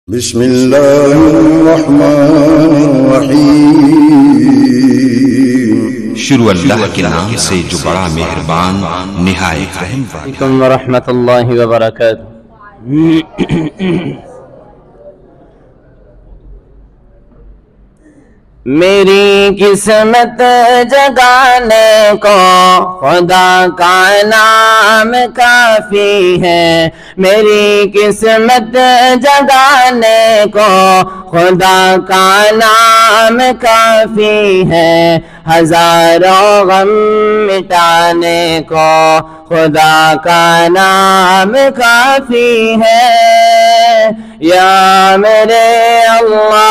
بسم اللہ الرحمن الرحیم۔ شروع اللہ کے نام سے جو بڑا مہربان نہایت رحم والا۔ علیکم ورحمۃ اللہ وبرکاتہ۔ میری قسمت جگانے کو خدا کا نام کافی ہے، میری قسمت جگانے کو خدا کا نام کافی ہے، ہزاروں غم مٹانے کو خدا کا نام کافی ہے۔ یا میرے اللہ،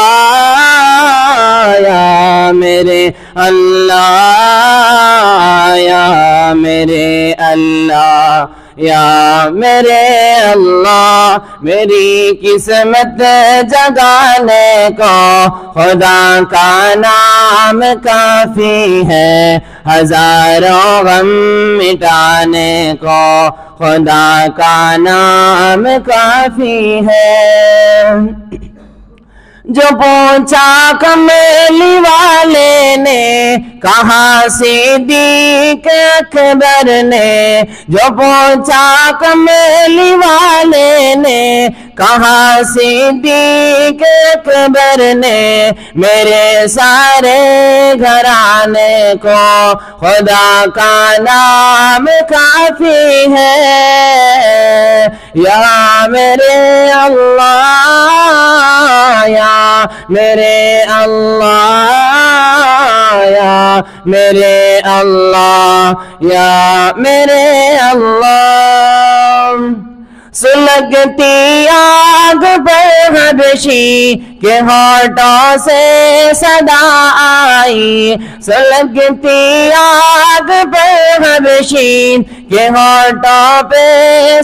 یا میرے اللہ، یا میرے اللہ، یا میرے اللہ، میری قسمت جگانے کو خدا کا نام کافی ہے، ہزاروں غم مٹانے کو خدا کا نام کافی ہے۔ جو پوچھا کملی والے نے کہا صدیق اکبر نے، جو پوچھا کملی والے نے کہا صدیق اکبر نے، میرے سارے گھرانے کو خدا کا نام کافی ہے۔ یا میرے اللہ، یا میرے اللہ، یا میرے اللہ، یا میرے اللہ۔ سلگتی آگ پر حبشی کے ہونٹوں سے صدا آئی، سلگتی آگ پر حبشی کے ہونٹوں پہ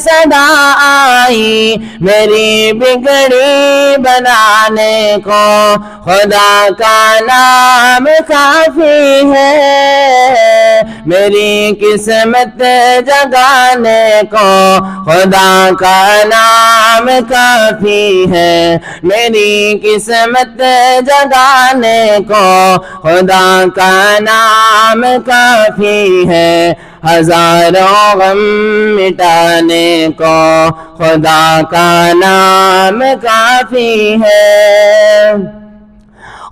صدا آئی، میری بگڑی بنانے کو خدا کا نام کافی ہے، میری قسمت جگانے کو خدا کا نام کافی ہے، میری قسمت جگانے کو خدا کا نام کافی ہے، ہزاروں غم مٹانے کو خدا کا نام کافی ہے۔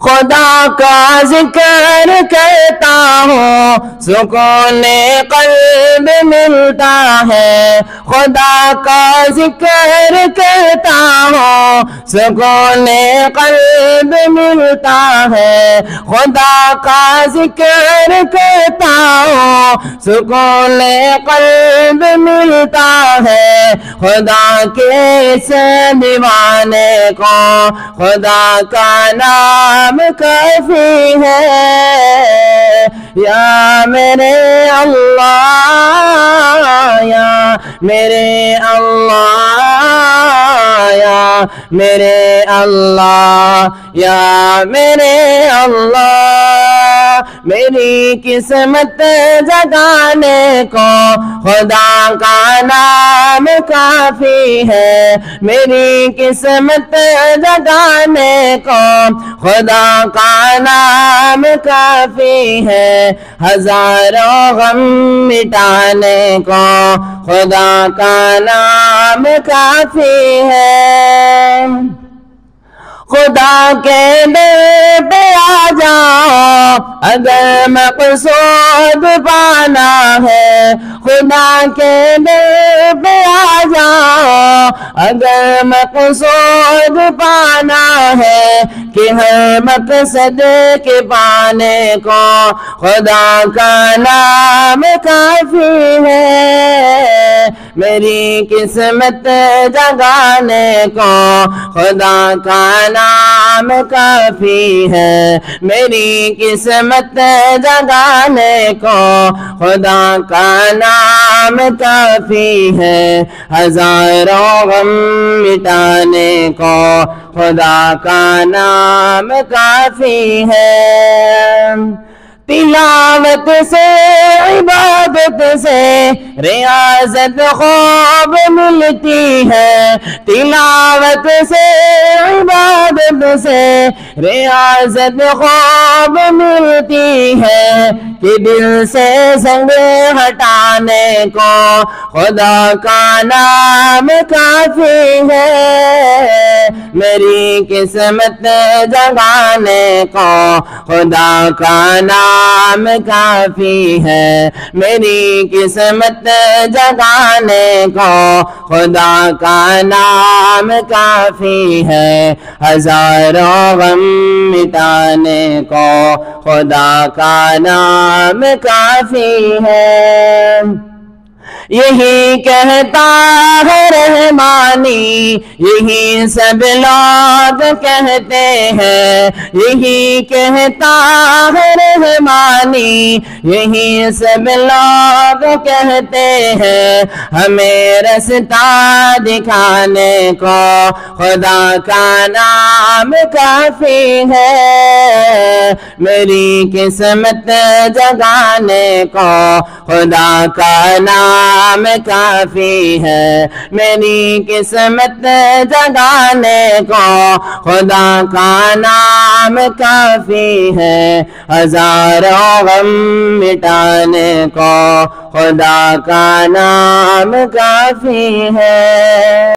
خدا کا ذکر کرتا ہوں سکون قلب ملتا ہے، خدا کا ذکر کرتا ہوں سکون قلب ملتا ہے، خدا کا ذکر کرتا ہوں سکون قلب ملتا ہے، خدا کے اس دیوانے کو خدا کا نام کافی ہے۔ یا میرے اللہ، یا میرے اللہ، یا میرے اللہ، یا میرے اللہ، میری قسمت جگانے کو خدا کا نام کافی ہے، میری قسمت جگانے کو خدا کا نام کافی ہے، ہزاروں غم مٹانے کو خدا کا نام کافی ہے۔ خدا کے در پہ آ جاؤ اگر مقصود پانا ہے، خدا کے در پہ آ جاؤ اگر مقصود پانا ہے، کہ ہر مقصد کے پانے کو خدا کا نام کافی ہے، میری قسمت جگانے کو خدا کا نام کافی ہے، میری قسمت جگانے کو خدا کا نام کافی ہے، ہزاروں غم مٹانے کو خدا کا نام کافی ہے۔ تلاوت سے عبادت سے ریاضت خوب ملتی ہے، تلاوت سے سے ریاضت خواب ملتی ہے کہ دل سے سنگ ہٹانے کو خدا کا نام کافی ہے، میری قسمت جگانے کو خدا کا نام کافی ہے، میری قسمت جگانے کو خدا کا نام کافی ہے، ہزاروں غم مٹانے کو خدا کا نام کافی ہے۔ یہی کہتا ہے رحمانی، یہی سب لوگ کہتے ہیں، یہی کہتا ہے رحمانی، یہی سب لوگ کہتے ہیں، ہمیں رستہ دکھانے کو خدا کا نام کافی ہے، میری قسمت جگانے کو خدا کا نام کافی ہے، میری قسمت جگانے کو خدا کا نام کافی ہے، ہزاروں غم مٹانے کو خدا کا نام کافی ہے۔